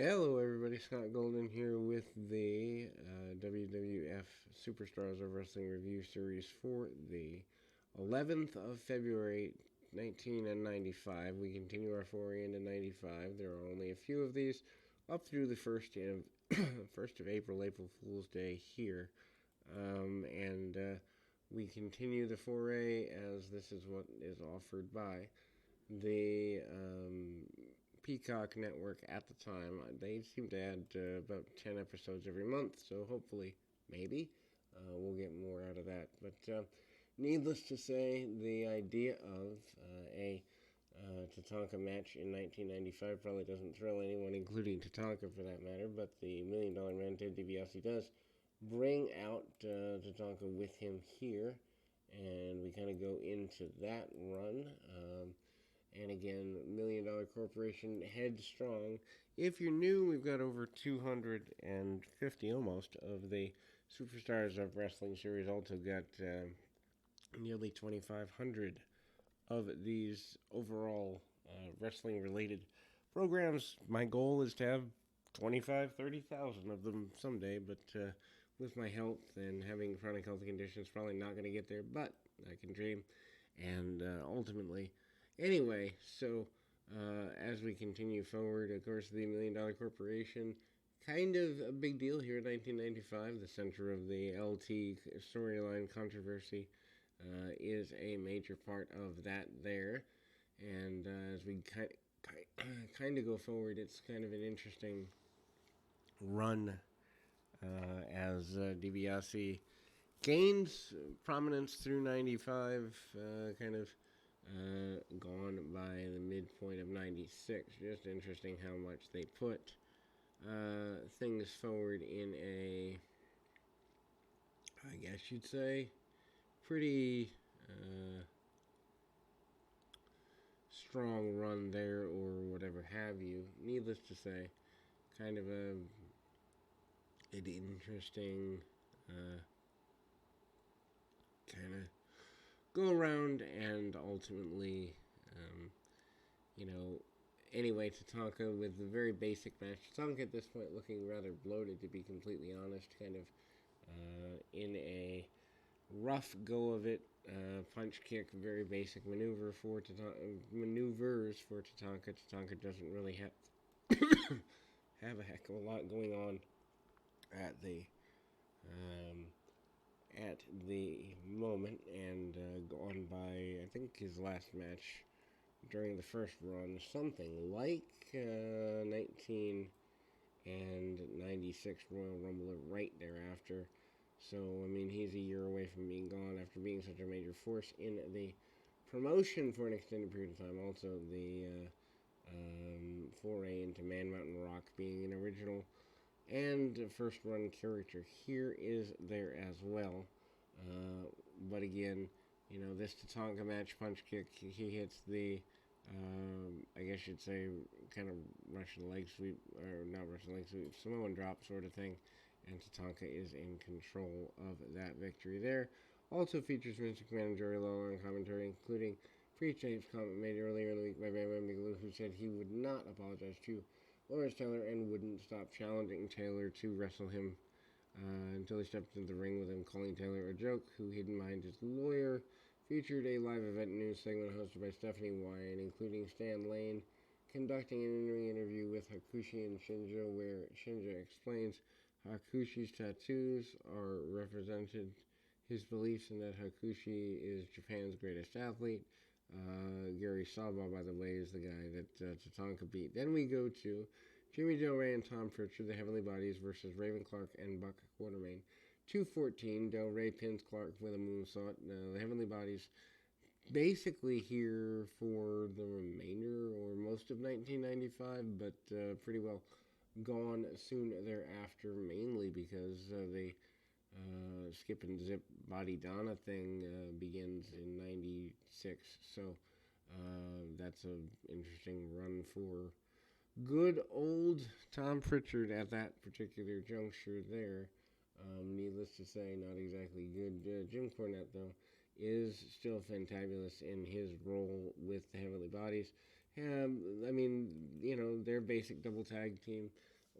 Hello, everybody. Scott Golden here with the WWF Superstars of Wrestling Review Series for the 11th of February, 1995. We continue our foray into 95. There are only a few of these up through the 1st of April, April Fool's Day here. And we continue the foray as this is what is offered by the Peacock Network at the time. They seem to add about 10 episodes every month, so hopefully, maybe, we'll get more out of that. But needless to say, the idea of a Tatanka match in 1995 probably doesn't thrill anyone, including Tatanka for that matter, but the $1 Million Man Ted DiBiase does bring out Tatanka with him here, and we kind of go into that run. And again, $1 Million Corporation headstrong. If you're new, we've got over 250 almost of the Superstars of Wrestling series. Also got nearly 2,500 of these overall wrestling related programs. My goal is to have 25, 30,000 of them someday, but with my health and having chronic health conditions, probably not going to get there, but I can dream. And ultimately, anyway, so as we continue forward, of course, the $1 Million Corporation, kind of a big deal here in 1995. The center of the LT storyline controversy is a major part of that there. And as we kind of go forward, it's kind of an interesting run as DiBiase gains prominence through 95, kind of gone by the midpoint of 96. Just interesting how much they put things forward in a, I guess you'd say, pretty strong run there, or whatever have you. Needless to say, kind of an interesting kind of go around, and ultimately, you know, anyway, Tatanka with the very basic match. Tatanka at this point looking rather bloated, to be completely honest, kind of in a rough go of it. Punch kick, very basic maneuvers for Tatanka. Tatanka doesn't really have a heck of a lot going on at the um, at the moment, and gone by, I think, his last match during the first run, something like 19 and 96 Royal Rumble right thereafter. So, I mean, he's a year away from being gone after being such a major force in the promotion for an extended period of time. Also, the foray into Man Mountain Rock being an original and first run character here is there as well. But again, you know, this Tatanka match, punch kick, he hits the, I guess you'd say, kind of Russian leg sweep, or not Russian leg sweep, Samoan drop sort of thing, and Tatanka is in control of that victory there. Also features Vince McMahon and Jerry Lawler on commentary, including pre-taped comment made earlier in the week by Bam Bam Bigelow, who said he would not apologize to Lawrence Taylor and wouldn't stop challenging Taylor to wrestle him until he stepped into the ring with him, calling Taylor a joke. Who hidden behind his lawyer featured a live event news segment hosted by Stephanie Wyatt, including Stan Lane conducting an interview with Hakushi and Shinjo, where Shinjo explains Hakushi's tattoos are represented his beliefs in that Hakushi is Japan's greatest athlete. Gary Saba, by the way, is the guy that Tatanka beat. Then we go to Jimmy Del Rey and Tom Pritchard, the Heavenly Bodies, versus Raven Clark and Buck Quartermain. 2:14, Del Rey pins Clark with a moonsault. The Heavenly Bodies basically here for the remainder or most of 1995, but pretty well gone soon thereafter, mainly because the skip and zip Body Donna thing begins in 96. So that's an interesting run for good old Tom Pritchard at that particular juncture there. Needless to say, not exactly good. Jim Cornette, though, is still fantabulous in his role with the Heavenly Bodies. I mean, their basic double tag team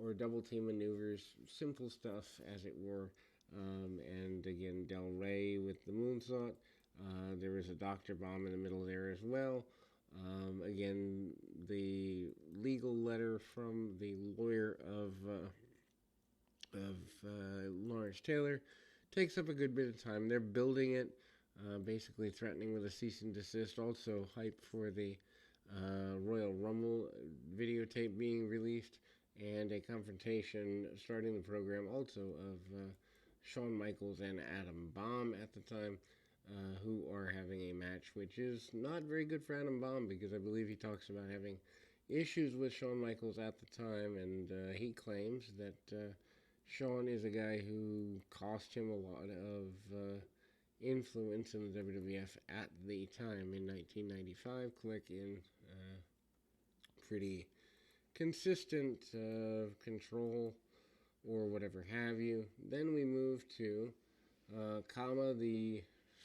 or double team maneuvers, simple stuff as it were. And again, Del Rey with the moonsault. There was a Dr. Bomb in the middle there as well. Again, the legal letter from the lawyer of Lawrence Taylor takes up a good bit of time. They're building it, basically threatening with a cease and desist. Also, hype for the Royal Rumble videotape being released, and a confrontation starting the program also of Shawn Michaels and Adam Bomb at the time, who are having a match, which is not very good for Adam Bomb because I believe he talks about having issues with Shawn Michaels at the time, and he claims that Shawn is a guy who cost him a lot of influence in the WWF at the time in 1995. Click in pretty consistent control or whatever have you. Then we move to Kama, the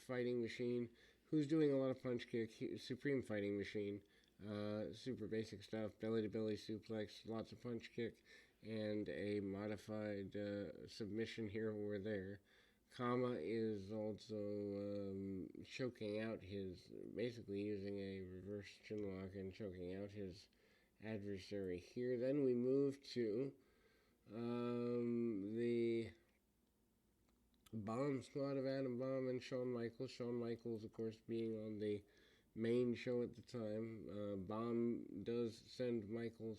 fighting machine, who's doing a lot of punch kick. Supreme Fighting Machine, super basic stuff, belly to belly suplex, lots of punch kick, and a modified submission here or there. Kama is also choking out basically using a reverse chinlock and choking out his adversary here. Then we move to the Bomb Squad of Adam Bomb and Shawn Michaels. Shawn Michaels, of course, being on the main show at the time. Bomb does send Michaels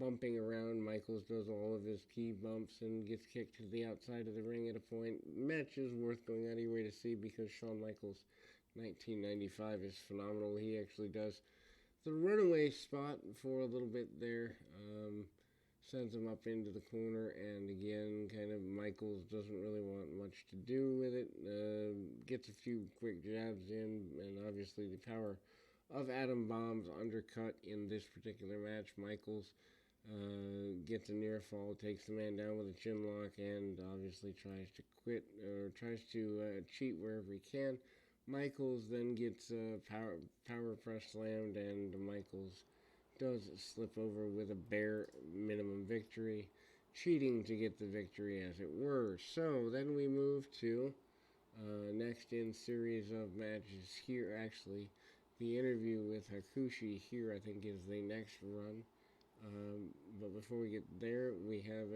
bumping around. Michaels does all of his key bumps and gets kicked to the outside of the ring at a point. Match is worth going out of your way to see because Shawn Michaels 1995 is phenomenal. He actually does the runaway spot for a little bit there. Sends him up into the corner, and again, kind of Michaels doesn't really want much to do with it. Gets a few quick jabs in, and obviously the power of Adam Bomb's undercut in this particular match. Michaels gets a near fall, takes the man down with a chin lock, and obviously tries to quit or tries to cheat wherever he can. Michaels then gets power press slammed, and Michaels does slip over with a bare minimum victory, cheating to get the victory as it were. So then we move to next in series of matches here. Actually, the interview with Hakushi here I think is the next run. But before we get there, we have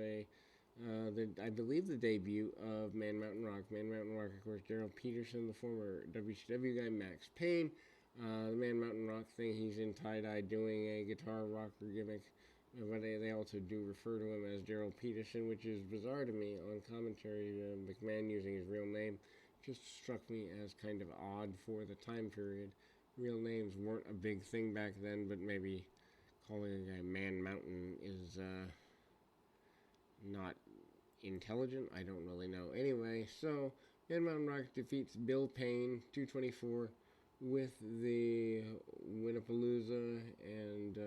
I believe the debut of Man Mountain Rock. Man Mountain Rock, of course, Daryl Peterson, the former WCW guy, Max Payne. The Man Mountain Rock thing, he's in tie-dye doing a guitar rocker gimmick. But they also do refer to him as Daryl Peterson, which is bizarre to me on commentary. McMahon using his real name just struck me as kind of odd for the time period. Real names weren't a big thing back then, but maybe calling a guy Man Mountain is not intelligent. I don't really know. Anyway, so Man Mountain Rock defeats Bill Payne, 224, with the Winnapalooza and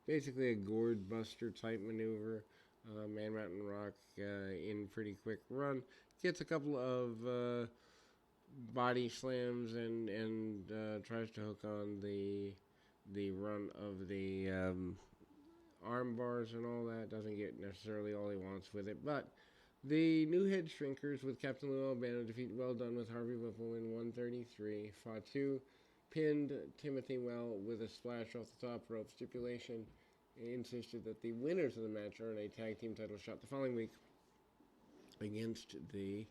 basically a gourd buster type maneuver. Man Mountain Rock in pretty quick run gets a couple of body slams and tries to hook on the run of the arm bars and all that. Doesn't get necessarily all he wants with it, but the New Head Shrinkers with Captain Lou Albano defeat Well Done with Harvey Whipple in 133. Fatu pinned Timothy Well with a splash off the top rope. Stipulation insisted that the winners of the match earn a tag team title shot the following week against the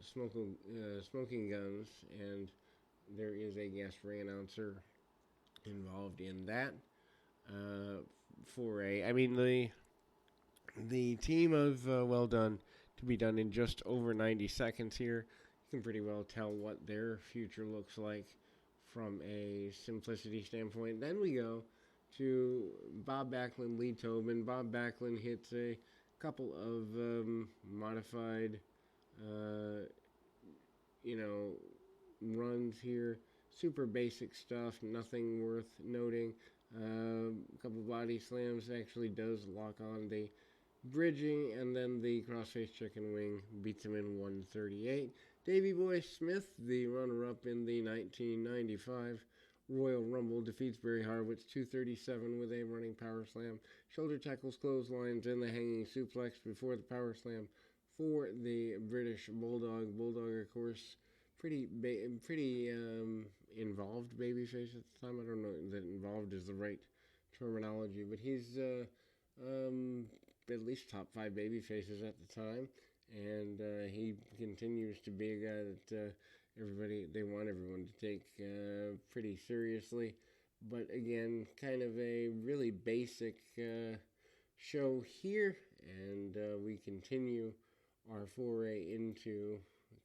Smoking Guns, and there is a guest ring announcer involved in that. The team of Well Done to be done in just over 90 seconds here. You can pretty well tell what their future looks like from a simplicity standpoint. Then we go to Bob Backlund, Lee Tobin. Bob Backlund hits a couple of modified, runs here. Super basic stuff, nothing worth noting. A couple body slams, actually does lock on the bridging, and then the crossface chicken wing beats him in 138. Davey Boy Smith, the runner-up in the 1995 Royal Rumble, defeats Barry Horowitz 237 with a running power slam, shoulder tackles, clotheslines, and the hanging suplex before the power slam for the British Bulldog. Bulldog, of course, pretty involved babyface at the time. I don't know that involved is the right terminology, but he's at least top five baby faces at the time, and he continues to be a guy that they want everyone to take pretty seriously. But again, kind of a really basic show here, and we continue our foray into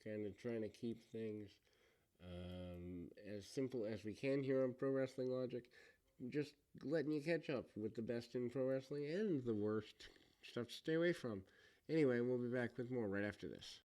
kind of trying to keep things as simple as we can here on Pro Wrestling Logic. Just letting you catch up with the best in pro wrestling and the worst stuff to stay away from. Anyway, we'll be back with more right after this.